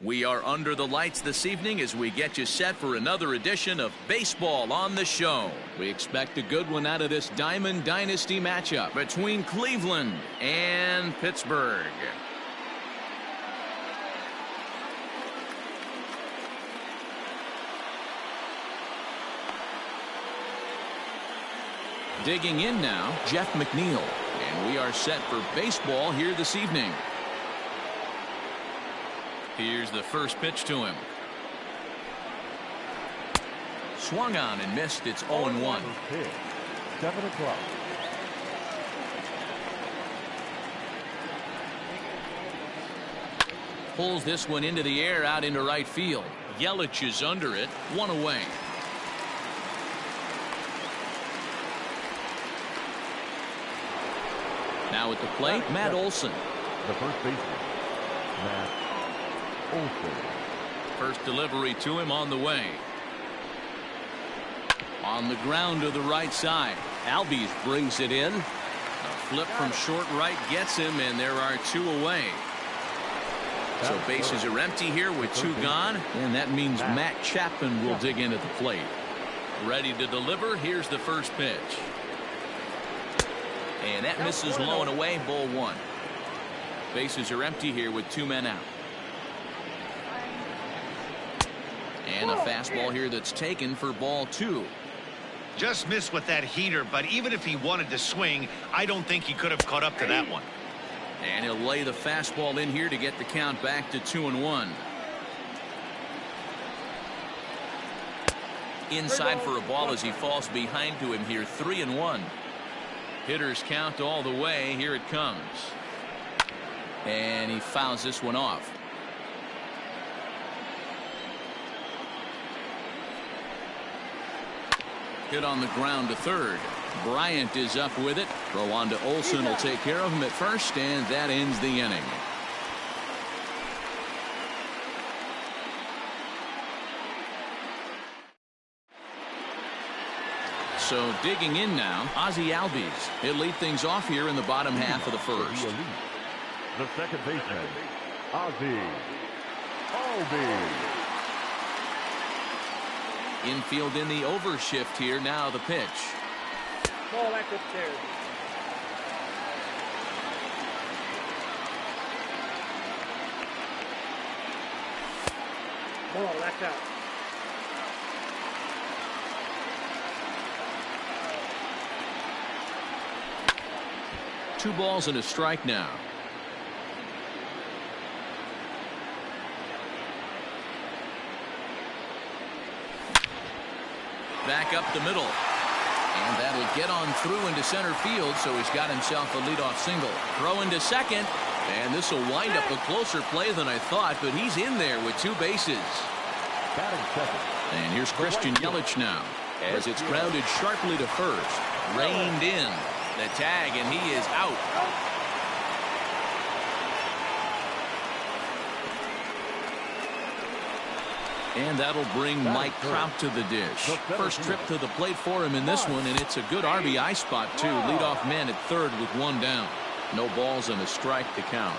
We are under the lights this evening as we get you set for another edition of Baseball on the Show. We expect a good one out of this Diamond Dynasty matchup between Cleveland and Pittsburgh. Digging in now, Jeff McNeil. And we are set for baseball here this evening. Here's the first pitch to him. Swung on and missed. It's 0-1. 7 o'clock. Pulls this one into the air out into right field. Yelich is under it. 1 away. Now at the plate, Matt Olson. The first baseman, Matt Olson. First delivery to him on the way. On the ground to the right side. Albies brings it in. A flip from short right gets him, and there are 2 away. So bases are empty here with 2 gone, and that means Matt Chapman will dig in at the plate. Ready to deliver. Here's the first pitch. And that misses low and away, ball 1. Bases are empty here with 2 men out. And a fastball here that's taken for ball 2. Just missed with that heater, but even if he wanted to swing, I don't think he could have caught up to that one. And he'll lay the fastball in here to get the count back to 2-1. Inside for a ball as he falls behind to him here, 3-1. Hitters count all the way. Here it comes. And he fouls this one off. Hit on the ground to third. Bryant is up with it. Throw on to Olson will take care of him at first, and that ends the inning. So digging in now, Ozzie Albies. He'll lead things off here in the bottom half of the first. The second baseman, Ozzie Albies. Infield in the overshift here. Now the pitch. Ball back upstairs. Ball back out. Two balls and a strike now. Back up the middle. And that'll get on through into center field, so he's got himself a leadoff single. Throw into second, and this will wind up a closer play than I thought, but he's in there with 2 bases. Batting second. And here's Christian Yelich now, as it's grounded sharply to first. Reined in. The tag, and he is out. And that'll bring Mike Trout to the dish. First trip to the plate for him in this one, and it's a good RBI spot, too. Leadoff man at third with 1 down. No balls and a strike to count.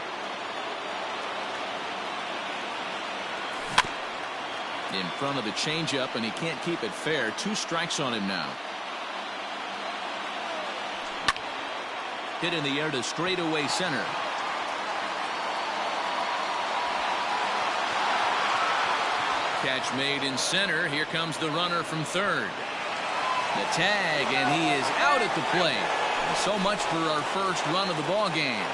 In front of the changeup, and he can't keep it fair. 2 strikes on him now. Hit in the air to straightaway center. Catch made in center. Here comes the runner from third. The tag, and he is out at the plate. And so much for our first run of the ball game.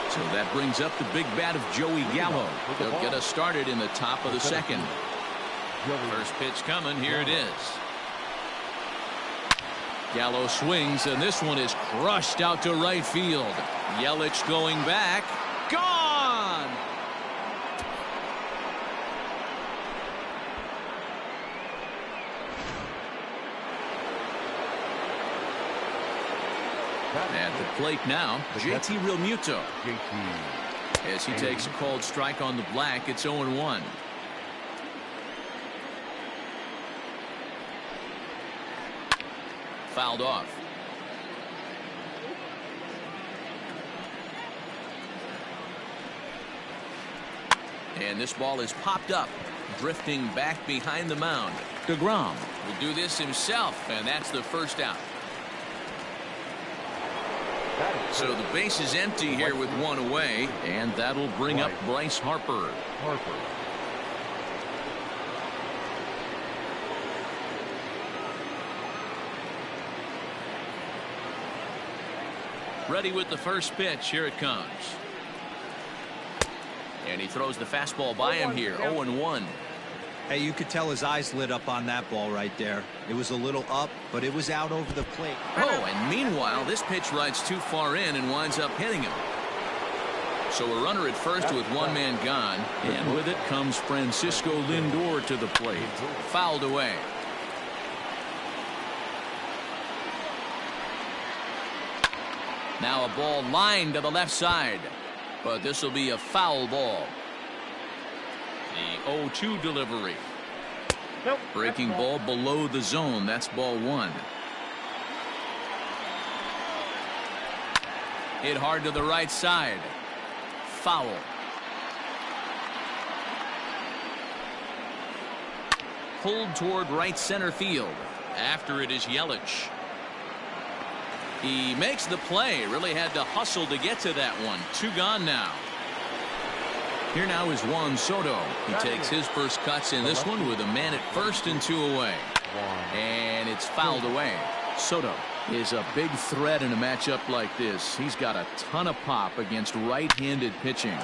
So that brings up the big bat of Joey Gallo. They'll get us started in the top of the second. First pitch coming. Here it is. Gallo swings, and this one is crushed out to right field. Yelich going back. Gone! At the plate now, JT Realmuto. As he takes a called strike on the black, it's 0-1. Fouled off. And this ball is popped up, drifting back behind the mound. DeGrom will do this himself, and that's the first out. So the base is empty here with one away, and that'll bring up Bryce Harper. Ready with the first pitch. Here it comes. And he throws the fastball by him here. 0-1. Hey, you could tell his eyes lit up on that ball right there. It was a little up, but it was out over the plate. Oh, and meanwhile, this pitch rides too far in and winds up hitting him. So a runner at first with one man gone, and with it comes Francisco Lindor to the plate. Fouled away. Now a ball lined to the left side, but this will be a foul ball. The 0-2 delivery. Nope, Breaking ball below the zone. That's ball one. Hit hard to the right side. Foul. Pulled toward right center field. After it is Yelich. He makes the play. Really had to hustle to get to that one. Two gone now. Here now is Juan Soto. He takes his first cuts in this one with a man at first and two away. And it's fouled away. Soto is a big threat in a matchup like this. He's got a ton of pop against right-handed pitching.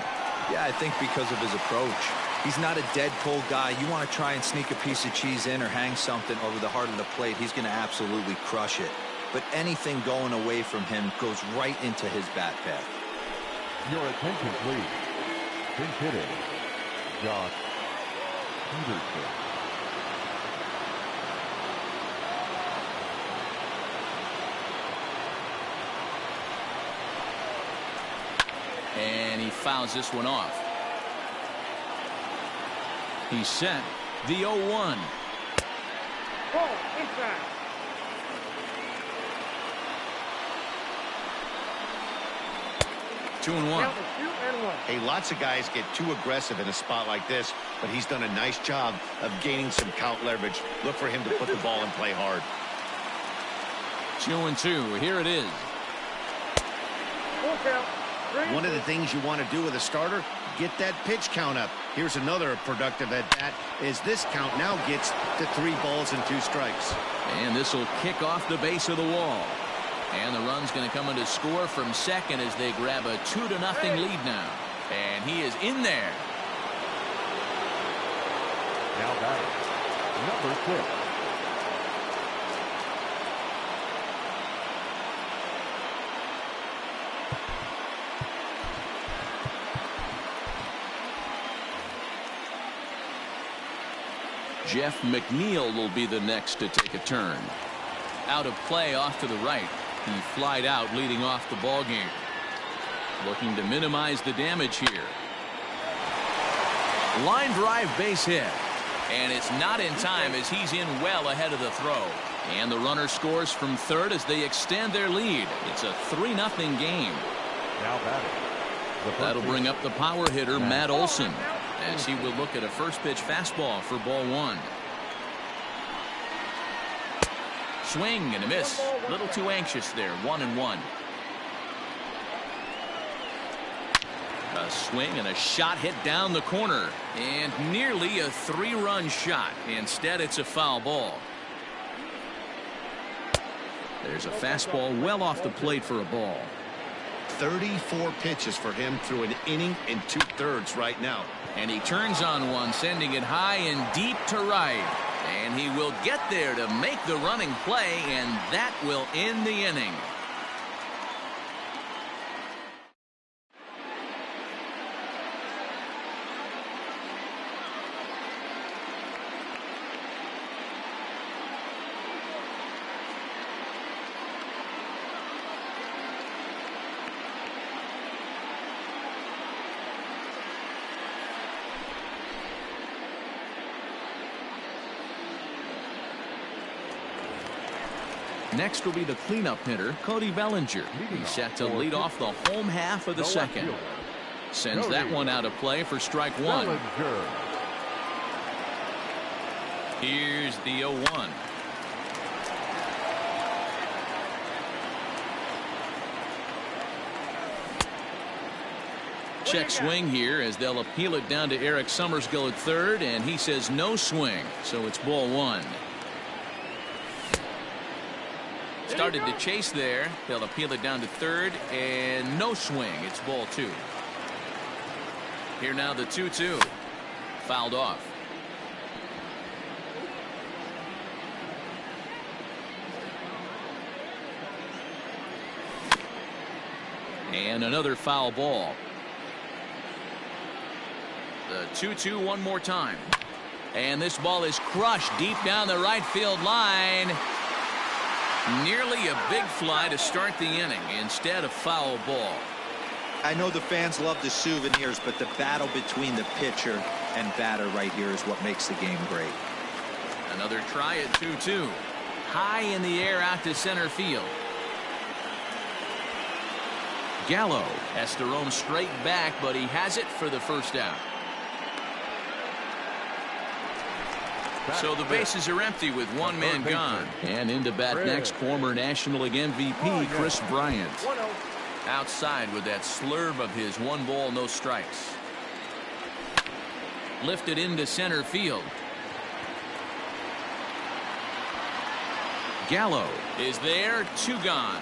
Yeah, I think because of his approach. He's not a dead pull guy. You want to try and sneak a piece of cheese in or hang something over the heart of the plate, he's going to absolutely crush it. But anything going away from him goes right into his bat path. Your attention, please. Pinch hitting, Josh Peterson. And he fouls this one off. He's set. The 0-1. Ball inside. Two and one. Count is 2-1. Hey, lots of guys get too aggressive in a spot like this, but he's done a nice job of gaining some count leverage. Look for him to put the ball in play hard. 2-2. Here it is. Full count. One of the things you want to do with a starter, get that pitch count up. Here's another productive at bat as this count now gets to 3 balls and 2 strikes. And this will kick off the base of the wall. And the run's going to come in to score from second as they grab a 2-0 lead now. And he is in there. Now batting, number 6. Jeff McNeil will be the next to take a turn. Out of play off to the right. He flied out leading off the ball game. Looking to minimize the damage here. Line drive base hit. And it's not in time as he's in well ahead of the throw. And the runner scores from third as they extend their lead. It's a 3-0 game. Now batting. That'll bring up the power hitter, Matt Olson, as he will look at a first pitch fastball for ball one. Swing and a miss. A little too anxious there. 1-1. A swing and a shot hit down the corner. And nearly a 3-run shot. Instead, it's a foul ball. There's a fastball well off the plate for a ball. 34 pitches for him through an inning and 2/3 right now. And he turns on one, sending it high and deep to right. And he will get there to make the running play, and that will end the inning. Next will be the cleanup hitter, Cody Bellinger. He's set to lead off the home half of the second. Sends that one out of play for strike one. Bellinger. Here's the 0-1. Check swing here as they'll appeal it down to Eric Summerskill at third, and he says no swing, so it's ball one. Started to chase there. They'll appeal it down to third, and no swing. It's ball two. Here now the 2-2. Fouled off. And another foul ball. The 2-2 one more time. And this ball is crushed deep down the right field line. Nearly a big fly to start the inning. Instead, a foul ball. I know the fans love the souvenirs, but the battle between the pitcher and batter right here is what makes the game great. Another try at 2-2. High in the air out to center field. Gallo has to roam straight back, but he has it for the first out. So the bases are empty with one man gone. And into bat next, former National League MVP Chris Bryant. Outside with that slurve of his, 1 ball, no strikes. Lifted into center field. Gallo is there, 2 gone.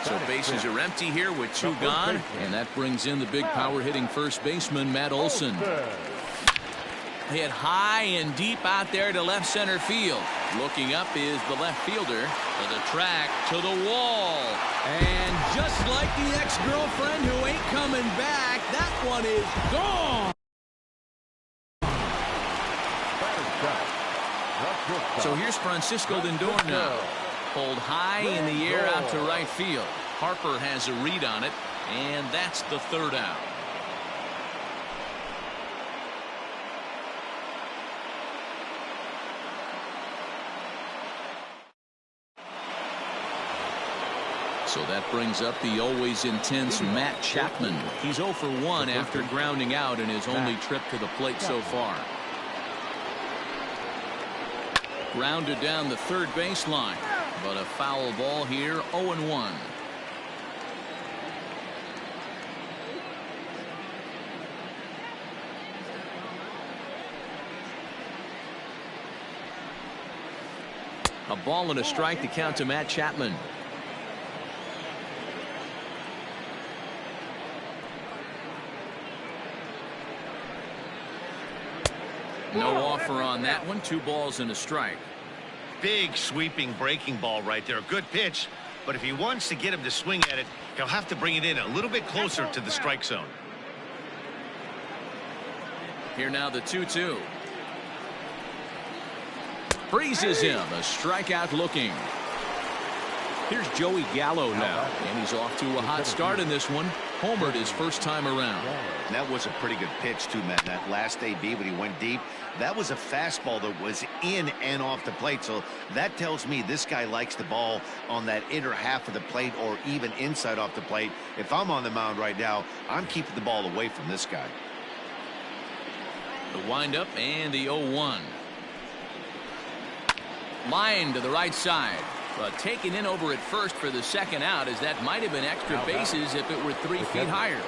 So bases are empty here with 2 gone, and that brings in the big power hitting first baseman Matt Olson. Hit high and deep out there to left center field. Looking up is the left fielder to the track, to the wall. And just like the ex-girlfriend who ain't coming back, that one is gone. So here's Francisco Lindor now. Pulled high in the air out to right field. Harper has a read on it, and that's the 3rd out. So that brings up the always intense Matt Chapman. He's 0 for 1 after grounding out in his only trip to the plate so far. Grounded down the third baseline, but a foul ball here, 0-1. A ball and a strike to count to Matt Chapman. No offer on that one. 2 balls and a strike. Big sweeping breaking ball right there. Good pitch, but if he wants to get him to swing at it, he'll have to bring it in a little bit closer to the strike zone. Here now the 2-2. Freezes him. A strikeout looking. Here's Joey Gallo now, and he's off to a hot start in this one. Homered his first time around. And that was a pretty good pitch too, Matt. That last AB when he went deep, that was a fastball that was in and off the plate. So that tells me this guy likes the ball on that inner half of the plate or even inside off the plate. If I'm on the mound right now, I'm keeping the ball away from this guy. The windup and the 0-1. Line to the right side. But taken in over at first for the second out, as that might have been extra bases if it were 3 feet higher.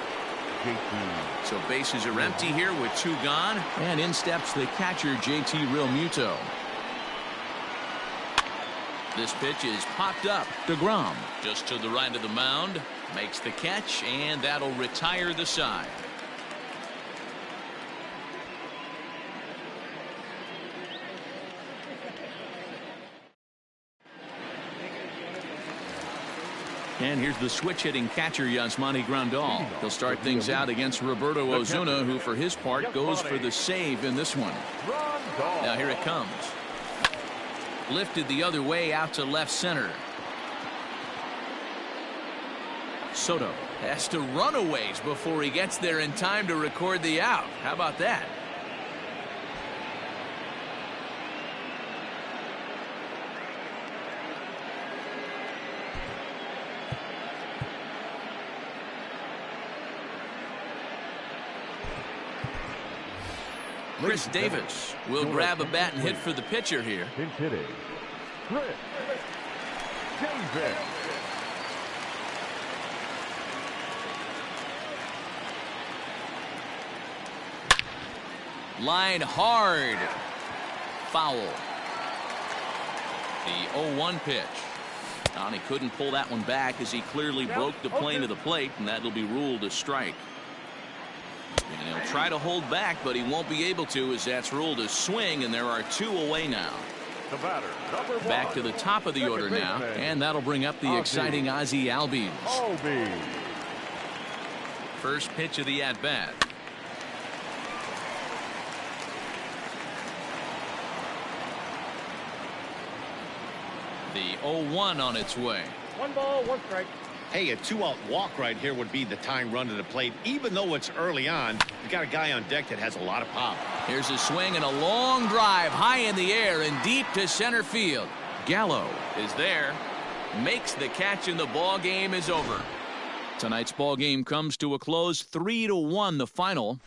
So bases are empty here with 2 gone, and in steps the catcher JT Realmuto. This pitch is popped up. DeGrom just to the right of the mound, makes the catch, and that'll retire the side. And here's the switch-hitting catcher, Yasmani Grandal. He'll start things out against Roberto Ozuna, who for his part goes for the save in this one. Now here it comes. Lifted the other way out to left center. Soto has to run a ways before he gets there in time to record the out. How about that? Chris Davis will grab a bat and hit for the pitcher here. Pinch hitting, Chris Davis. Line hard. Foul. The 0-1 pitch. And he couldn't pull that one back as he clearly broke the plane of the plate, and that'll be ruled a strike. And he'll try to hold back, but he won't be able to, as that's ruled a swing, and there are 2 away now. The batter, number 1. Back to the top of the order now, and that'll bring up the exciting Ozzie Albies. First pitch of the at-bat. The 0-1 on its way. 1 ball, 1 strike. Hey, a 2-out walk right here would be the tying run to the plate. Even though it's early on, you got a guy on deck that has a lot of pop. Here's a swing and a long drive high in the air and deep to center field. Gallo is there, makes the catch, and the ball game is over. Tonight's ball game comes to a close, 3-1 the final.